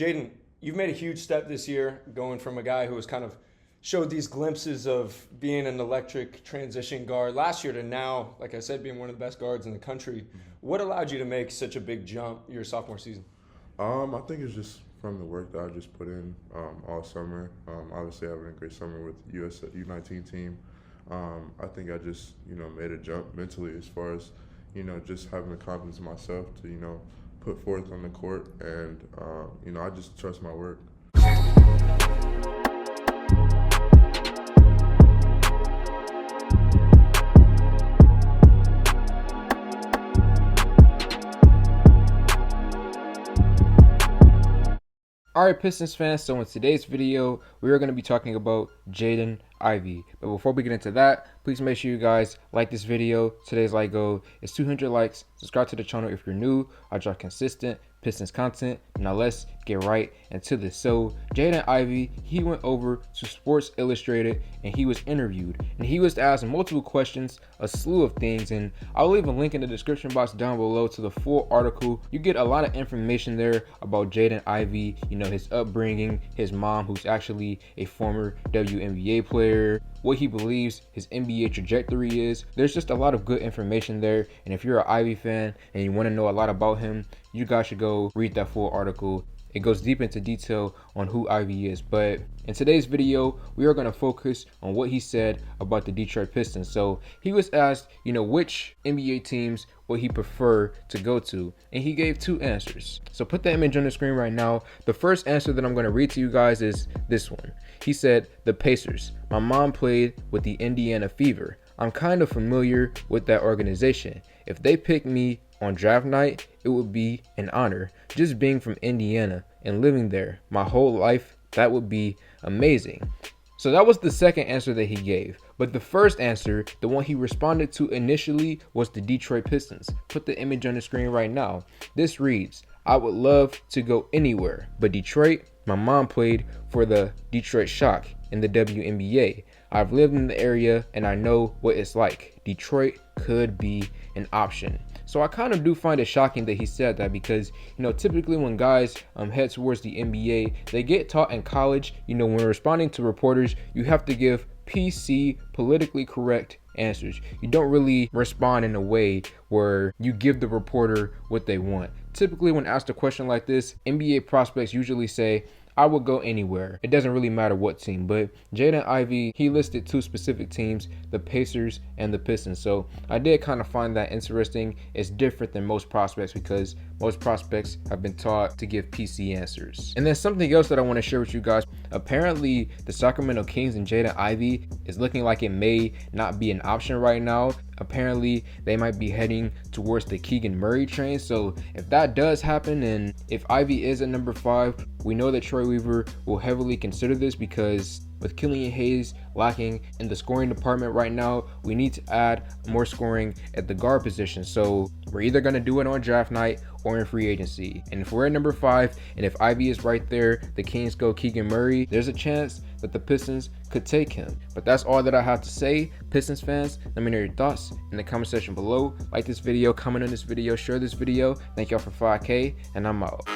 Jaden, you've made a huge step this year, going from a guy who was kind of showed these glimpses of being an electric transition guard last year to now, like I said, being one of the best guards in the country. What allowed you to make such a big jump your sophomore season? I think it's just from the work that I just put in all summer. Obviously, having a great summer with US U19 team. I think I just made a jump mentally as far as just having the confidence in myself to put forth on the court, and I just trust my work. Alright, Pistons fans, so in today's video, we are going to be talking about Jaden Ivey. But before we get into that, please make sure you guys like this video. Today's like goal is 200 likes. Subscribe to the channel if you're new. I drop consistent Pistons content. Now let's get right into this. So Jaden Ivey, he went over to Sports Illustrated and he was interviewed. And he was asked multiple questions, a slew of things. And I'll leave a link in the description box down below to the full article. You get a lot of information there about Jaden Ivey, his upbringing, his mom, who's actually a former WNBA player, what he believes his NBA trajectory is. There's just a lot of good information there, and if you're an Ivy fan and you want to know a lot about him, you guys should go read that full article. It goes deep into detail on who Ivey is. But in today's video, we are going to focus on what he said about the Detroit Pistons. So he was asked, which NBA teams would he prefer to go to, and he gave two answers. So put the image on the screen right now. The first answer that I'm going to read to you guys is this one. He said, the Pacers. My mom played with the Indiana Fever. I'm kind of familiar with that organization. If they pick me on draft night, it would be an honor. Just being from Indiana and living there my whole life, that would be amazing. So that was the second answer that he gave. But the first answer, the one he responded to initially, was the Detroit Pistons. Put the image on the screen right now. This reads, I would love to go anywhere, but Detroit, my mom played for the Detroit Shock in the WNBA. I've lived in the area and I know what it's like. Detroit could be an option. So I kind of do find it shocking that he said that, because typically when guys head towards the NBA, they get taught in college, when responding to reporters, you have to give PC, politically correct answers. You don't really respond in a way where you give the reporter what they want. Typically when asked a question like this, NBA prospects usually say, I would go anywhere. It doesn't really matter what team. But Jaden Ivey, he listed two specific teams, the Pacers and the Pistons. So I did kind of find that interesting. It's different than most prospects, because most prospects have been taught to give PC answers. And then something else that I want to share with you guys. Apparently the Sacramento Kings and Jaden Ivey is looking like it may not be an option right now. Apparently they might be heading towards the Keegan Murray train. So if that does happen, and if Ivey is at number 5, we know that Troy Weaver will heavily consider this, because with Killian Hayes lacking in the scoring department right now, we need to add more scoring at the guard position. So we're either going to do it on draft night or in free agency. And if we're at number 5, and if Ivey is right there, the Kings go Keegan Murray, there's a chance that the Pistons could take him. But that's all that I have to say. Pistons fans, let me know your thoughts in the comment section below. Like this video, comment on this video, share this video. Thank y'all for 5K, and I'm out.